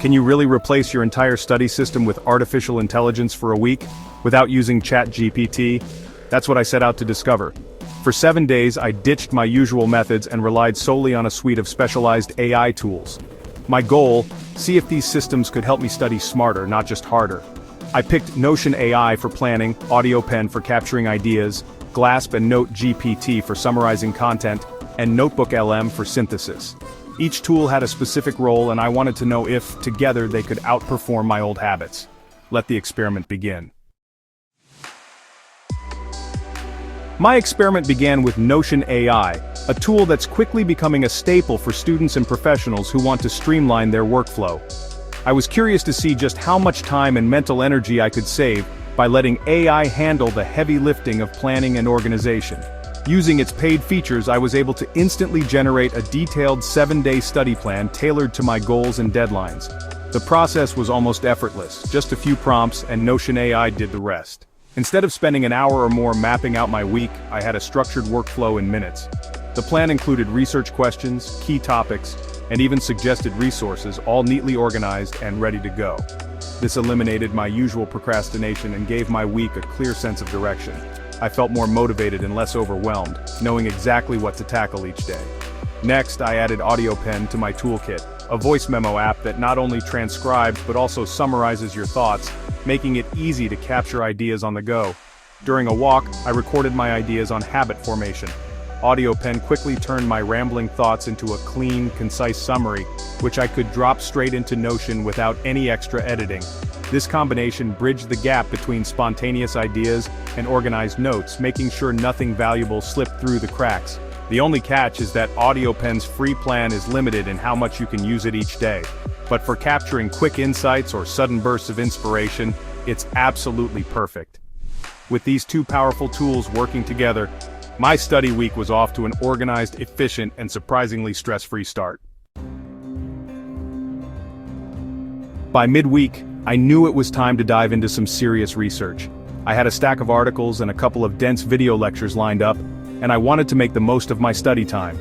Can you really replace your entire study system with artificial intelligence for a week, without using ChatGPT? That's what I set out to discover. For 7 days, I ditched my usual methods and relied solely on a suite of specialized AI tools. My goal: see if these systems could help me study smarter, not just harder. I picked Notion AI for planning, Audiopen for capturing ideas, Glasp and NoteGPT for summarizing content, and NotebookLM for synthesis. Each tool had a specific role, and I wanted to know if, together, they could outperform my old habits. Let the experiment begin. My experiment began with Notion AI, a tool that's quickly becoming a staple for students and professionals who want to streamline their workflow. I was curious to see just how much time and mental energy I could save by letting AI handle the heavy lifting of planning and organization. Using its paid features, I was able to instantly generate a detailed 7-day study plan tailored to my goals and deadlines. The process was almost effortless, just a few prompts and Notion AI did the rest. Instead of spending an hour or more mapping out my week, I had a structured workflow in minutes. The plan included research questions, key topics, and even suggested resources, all neatly organized and ready to go. This eliminated my usual procrastination and gave my week a clear sense of direction. I felt more motivated and less overwhelmed, knowing exactly what to tackle each day. Next, I added Audiopen to my toolkit, a voice memo app that not only transcribes but also summarizes your thoughts, making it easy to capture ideas on the go. During a walk, I recorded my ideas on habit formation. Audiopen quickly turned my rambling thoughts into a clean, concise summary, which I could drop straight into Notion without any extra editing. This combination bridged the gap between spontaneous ideas and organized notes, making sure nothing valuable slipped through the cracks. The only catch is that Audiopen's free plan is limited in how much you can use it each day. But for capturing quick insights or sudden bursts of inspiration, it's absolutely perfect. With these two powerful tools working together, my study week was off to an organized, efficient, and surprisingly stress-free start. By midweek, I knew it was time to dive into some serious research. I had a stack of articles and a couple of dense video lectures lined up, and I wanted to make the most of my study time.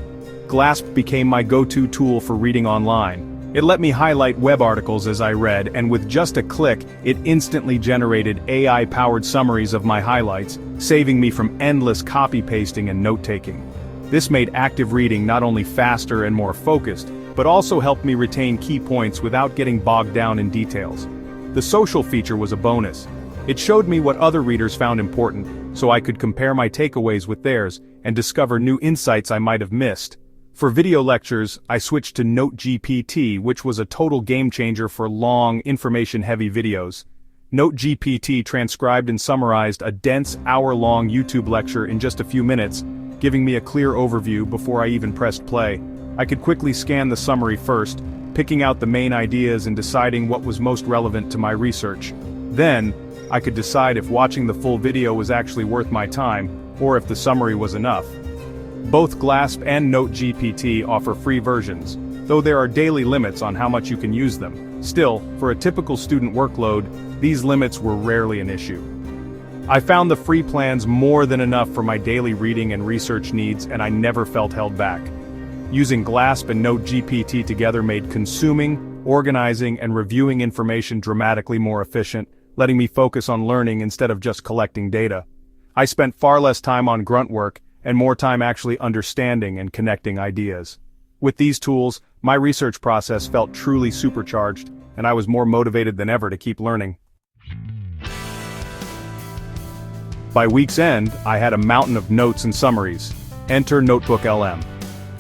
Glasp became my go-to tool for reading online. It let me highlight web articles as I read, and with just a click, it instantly generated AI-powered summaries of my highlights, saving me from endless copy-pasting and note-taking. This made active reading not only faster and more focused, but also helped me retain key points without getting bogged down in details. The social feature was a bonus. It showed me what other readers found important, so I could compare my takeaways with theirs and discover new insights I might have missed. For video lectures, I switched to NoteGPT, which was a total game-changer for long, information-heavy videos. NoteGPT transcribed and summarized a dense, hour-long YouTube lecture in just a few minutes, giving me a clear overview before I even pressed play. I could quickly scan the summary first, picking out the main ideas and deciding what was most relevant to my research. Then, I could decide if watching the full video was actually worth my time, or if the summary was enough. Both Glasp and NoteGPT offer free versions, though there are daily limits on how much you can use them. Still, for a typical student workload, these limits were rarely an issue. I found the free plans more than enough for my daily reading and research needs, and I never felt held back. Using Glasp and NoteGPT together made consuming, organizing, and reviewing information dramatically more efficient, letting me focus on learning instead of just collecting data. I spent far less time on grunt work, and more time actually understanding and connecting ideas. With these tools, my research process felt truly supercharged, and I was more motivated than ever to keep learning. By week's end, I had a mountain of notes and summaries. Enter NotebookLM.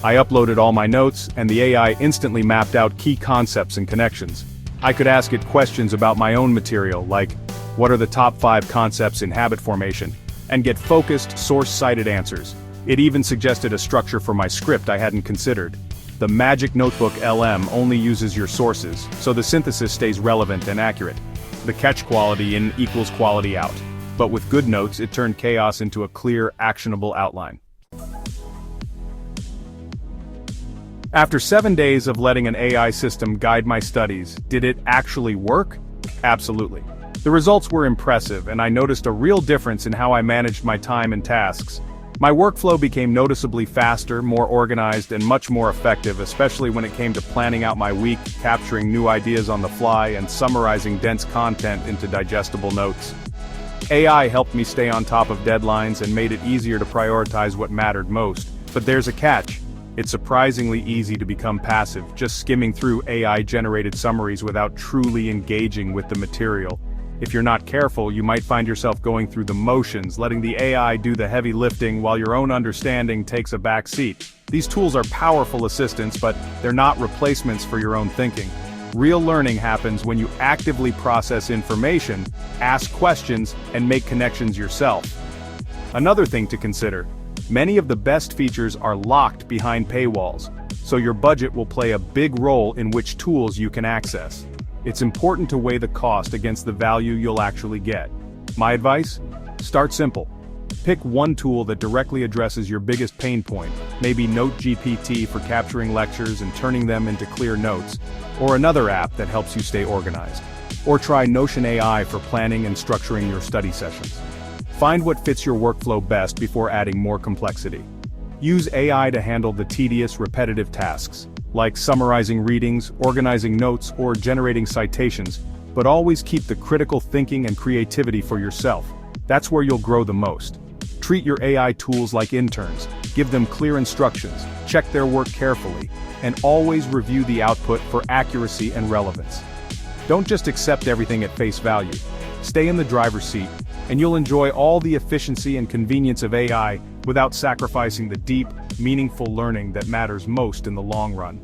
I uploaded all my notes, and the AI instantly mapped out key concepts and connections. I could ask it questions about my own material, like, what are the top 5 concepts in habit formation? And get focused, source-cited answers. It even suggested a structure for my script I hadn't considered. The magic Notebook LM only uses your sources, so the synthesis stays relevant and accurate. The catch quality in equals quality out. But with good notes, it turned chaos into a clear, actionable outline. After 7 days of letting an AI system guide my studies, did it actually work? Absolutely. The results were impressive, and I noticed a real difference in how I managed my time and tasks. My workflow became noticeably faster, more organized, and much more effective, especially when it came to planning out my week, capturing new ideas on the fly, and summarizing dense content into digestible notes. AI helped me stay on top of deadlines and made it easier to prioritize what mattered most. But there's a catch. It's surprisingly easy to become passive, just skimming through AI-generated summaries without truly engaging with the material. If you're not careful, you might find yourself going through the motions, letting the AI do the heavy lifting while your own understanding takes a back seat. These tools are powerful assistants, but they're not replacements for your own thinking. Real learning happens when you actively process information, ask questions, and make connections yourself. Another thing to consider: many of the best features are locked behind paywalls, so your budget will play a big role in which tools you can access. It's important to weigh the cost against the value you'll actually get. My advice? Start simple. Pick one tool that directly addresses your biggest pain point, maybe NoteGPT for capturing lectures and turning them into clear notes, or another app that helps you stay organized. Or try Notion AI for planning and structuring your study sessions. Find what fits your workflow best before adding more complexity. Use AI to handle the tedious, repetitive tasks, like summarizing readings, organizing notes, or generating citations, but always keep the critical thinking and creativity for yourself. That's where you'll grow the most. Treat your AI tools like interns, give them clear instructions, check their work carefully, and always review the output for accuracy and relevance. Don't just accept everything at face value. Stay in the driver's seat, and you'll enjoy all the efficiency and convenience of AI without sacrificing the deep, meaningful learning that matters most in the long run.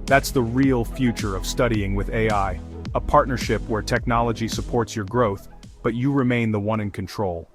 That's the real future of studying with AI, a partnership where technology supports your growth, but you remain the one in control.